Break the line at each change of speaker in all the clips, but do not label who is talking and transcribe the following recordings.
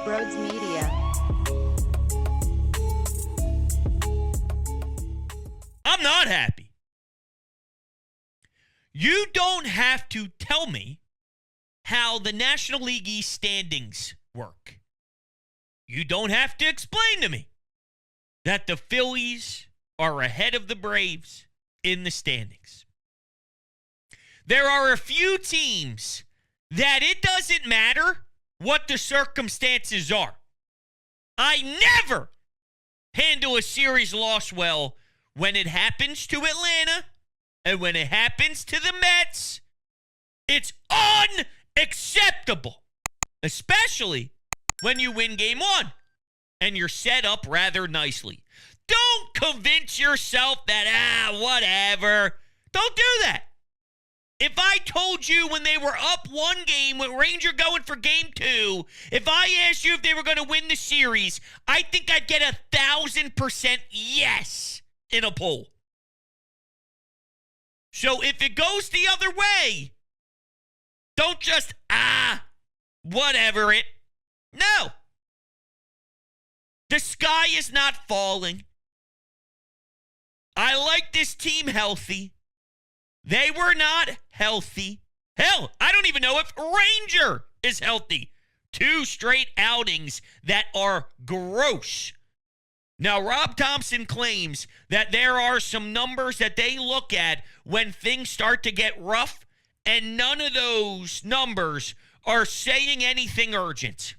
Brodes Media.
I'm not happy. You don't have to tell me how the National League East standings work. You don't have to explain to me that the Phillies are ahead of the Braves in the standings. There are a few teams that it doesn't matter what the circumstances are. I never handle a series loss well when it happens to Atlanta and when it happens to the Mets. It's unacceptable, especially when you win game one and you're set up rather nicely. Don't convince yourself that, whatever. Don't do that. If I told you when they were up one game with Ranger going for game two, if I asked you if they were going to win the series, I think I'd get 1,000% yes in a poll. So if it goes the other way, don't just, whatever it. No. The sky is not falling. I like this team healthy. They were not healthy. Hell, I don't even know if Ranger is healthy. 2 straight outings that are gross. Now, Rob Thompson claims that there are some numbers that they look at when things start to get rough, and none of those numbers are saying anything urgent.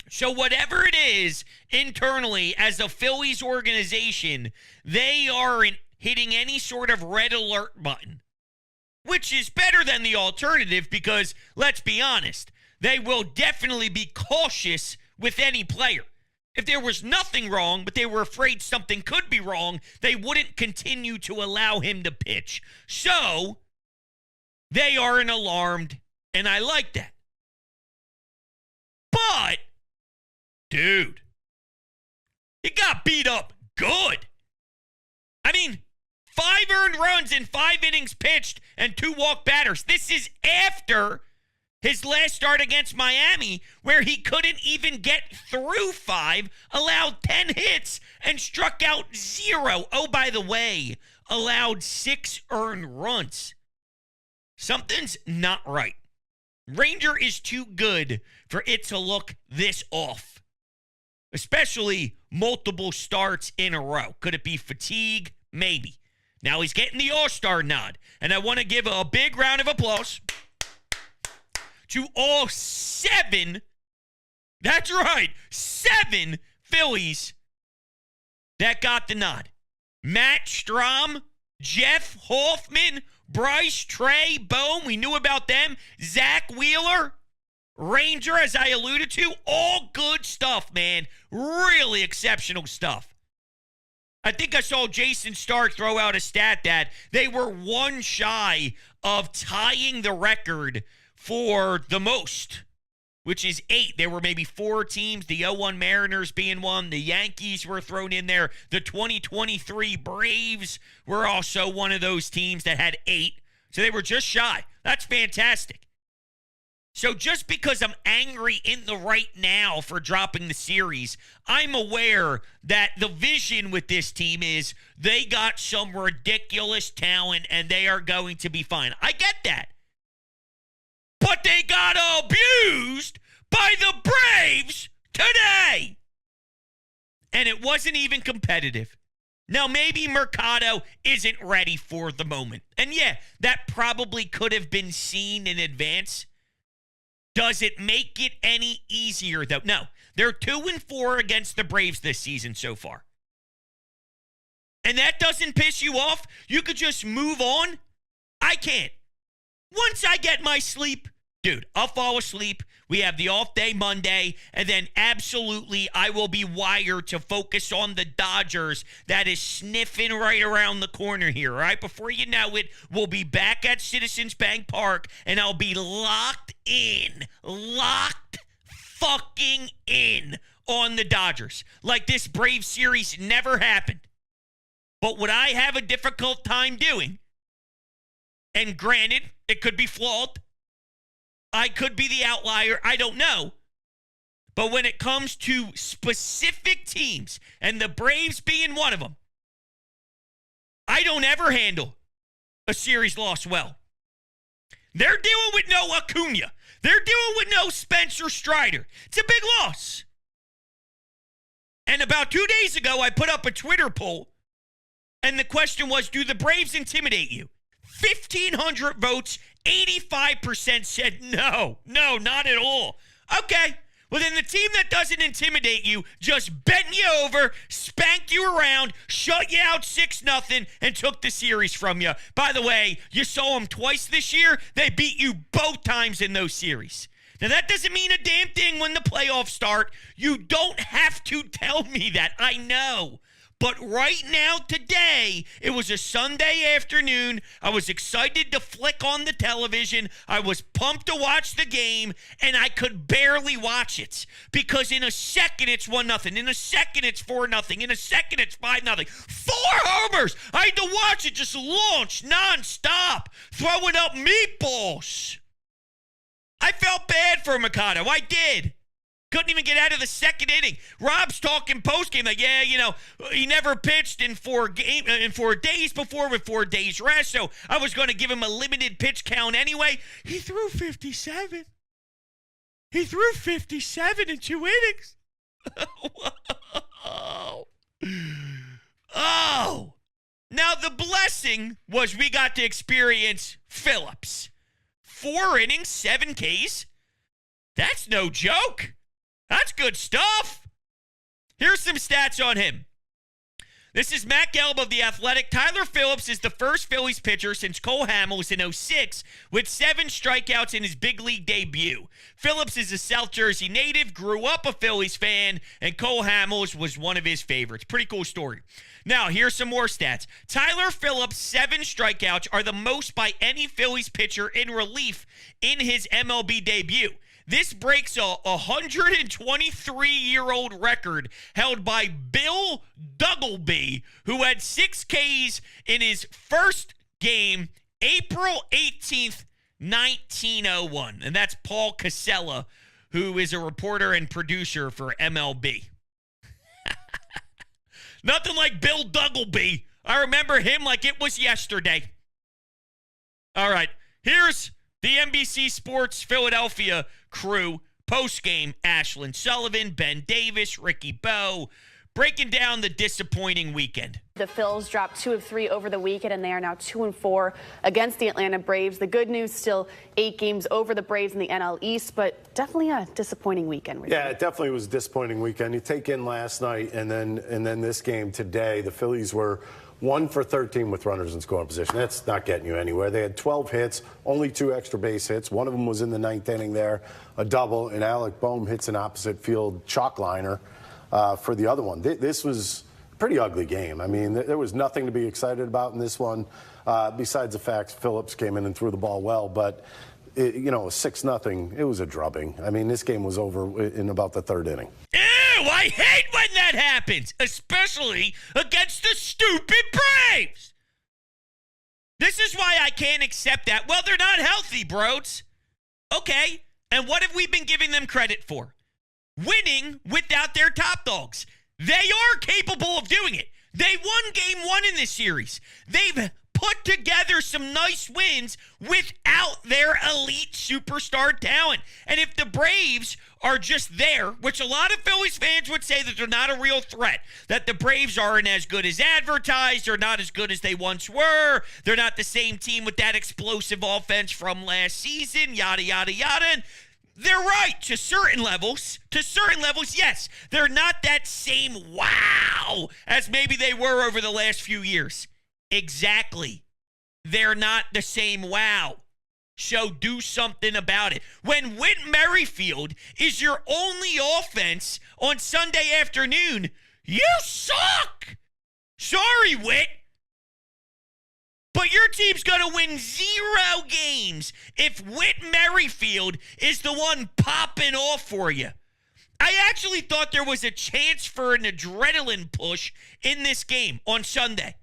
So whatever it is internally as a Phillies organization, they aren't hitting any sort of red alert button, which is better than the alternative because, let's be honest, they will definitely be cautious with any player. If there was nothing wrong, but they were afraid something could be wrong, they wouldn't continue to allow him to pitch. So they aren't alarmed, and I like that. But, dude, it got beat up good. I mean, 5 earned runs in 5 innings pitched and 2 walk batters. This is after his last start against Miami, where he couldn't even get through 5, allowed 10 hits, and struck out 0. Oh, by the way, allowed 6 earned runs. Something's not right. Ranger is too good for it to look this off, especially multiple starts in a row. Could it be fatigue? Maybe. Now he's getting the All-Star nod, and I want to give a big round of applause to all 7, that's right, 7 Phillies that got the nod. Matt Strahm, Jeff Hoffman, Bryce, Trey, Bohm, we knew about them, Zach Wheeler, Ranger, as I alluded to, all good stuff, man. Really exceptional stuff. I think I saw Jason Stark throw out a stat that they were 1 shy of tying the record for the most, which is 8. There were maybe 4 teams, the 0-1 Mariners being one. The Yankees were thrown in there. The 2023 Braves were also one of those teams that had 8. So they were just shy. That's fantastic. So just because I'm angry in the right now for dropping the series, I'm aware that the vision with this team is they got some ridiculous talent and they are going to be fine. I get that. But they got abused by the Braves today. And it wasn't even competitive. Now, maybe Mercado isn't ready for the moment. And yeah, that probably could have been seen in advance. Does it make it any easier, though? No. They're 2-4 against the Braves this season so far. And that doesn't piss you off? You could just move on? I can't. Once I get my sleep, dude, I'll fall asleep. We have the off day Monday, and then absolutely I will be wired to focus on the Dodgers that is sniffing right around the corner here, all right? Before you know it, we'll be back at Citizens Bank Park, and I'll be locked fucking in on the Dodgers. Like this Braves series never happened. But what I have a difficult time doing, and granted, it could be flawed, I could be the outlier, I don't know. But when it comes to specific teams, and the Braves being one of them, I don't ever handle a series loss well. They're dealing with no Acuna. They're dealing with no Spencer Strider. It's a big loss. And about 2 days ago, I put up a Twitter poll, and the question was, do the Braves intimidate you? 1,500 votes, 85% said no, not at all. Okay, well then the team that doesn't intimidate you just bent you over, spanked you around, shut you out 6-0, and took the series from you. By the way, you saw them twice this year. They beat you both times in those series. Now, that doesn't mean a damn thing when the playoffs start. You don't have to tell me that. I know. But right now, today, it was a Sunday afternoon. I was excited to flick on the television. I was pumped to watch the game, and I could barely watch it. Because in a second, it's 1-0. In a second, it's 4-0. In a second, it's 5-0. 4 homers! I had to watch it just launch nonstop, throwing up meatballs. I felt bad for Mercado. I did. Couldn't even get out of the second inning. Rob's talking postgame like, yeah, you know, he never pitched in 4 days before with 4 days rest, so I was going to give him a limited pitch count anyway. He threw 57. He threw 57 in 2 innings. Oh. Now, the blessing was we got to experience Phillips. 4 innings, 7 Ks. That's no joke. That's good stuff. Here's some stats on him. This is Matt Gelb of The Athletic. Tyler Phillips is the first Phillies pitcher since Cole Hamels in 2006 with 7 strikeouts in his big league debut. Phillips is a South Jersey native, grew up a Phillies fan, and Cole Hamels was one of his favorites. Pretty cool story. Now, here's some more stats. Tyler Phillips' 7 strikeouts are the most by any Phillies pitcher in relief in his MLB debut. This breaks a 123-year-old record held by Bill Duggleby, who had 6 Ks in his first game, April 18th, 1901. And that's Paul Casella, who is a reporter and producer for MLB. Nothing like Bill Duggleby. I remember him like it was yesterday. All right, here's the NBC Sports Philadelphia crew. Postgame, Ashlyn Sullivan, Ben Davis, Ricky Bowe, breaking down the disappointing weekend.
The Phils dropped 2 of 3 over the weekend, and they are now 2-4 against the Atlanta Braves. The good news, still 8 games over the Braves in the NL East, but definitely a disappointing weekend.
Yeah, it definitely was a disappointing weekend. You take in last night and then this game today, the Phillies were 1 for 13 with runners in scoring position. That's not getting you anywhere. They had 12 hits, only 2 extra base hits. One of them was in the 9th inning there, a double, and Alec Boehm hits an opposite field chalk liner for the other one. This was a pretty ugly game. I mean, there was nothing to be excited about in this one, besides the fact Phillips came in and threw the ball well. But, you know, 6-0, it was a drubbing. I mean, this game was over in about the 3rd inning.
Ew, I hate when that happens, especially against the stupid Braves. This is why I can't accept that. Well, they're not healthy, Brodes. Okay, and what have we been giving them credit for? Winning without their top dogs. They are capable of doing it. They won game 1 in this series. They've put together some nice wins without their elite superstar talent. And if the Braves are just there, which a lot of Phillies fans would say that they're not a real threat, that the Braves aren't as good as advertised, they're not as good as they once were, they're not the same team with that explosive offense from last season, yada, yada, yada. And they're right to certain levels. To certain levels, yes. They're not that same wow as maybe they were over the last few years. Exactly. They're not the same wow. So do something about it. When Whit Merrifield is your only offense on Sunday afternoon, you suck. Sorry, Whit. But your team's going to win 0 games if Whit Merrifield is the one popping off for you. I actually thought there was a chance for an adrenaline push in this game on Sunday.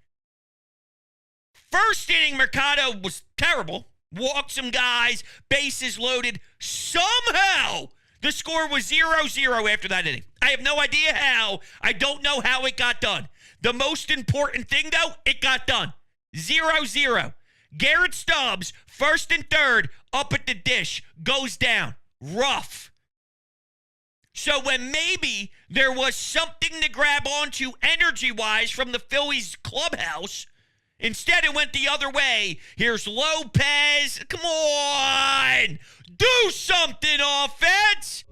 First inning, Mercado was terrible. Walked some guys, bases loaded. Somehow, The score was 0-0 after that inning. I have no idea how. I don't know how it got done. The most important thing, though, it got done. 0-0. Garrett Stubbs, first and third, up at the dish, goes down. Rough. So when maybe there was something to grab onto energy-wise from the Phillies clubhouse, instead it went the other way. Here's Lopez. Come on. Do something, offense.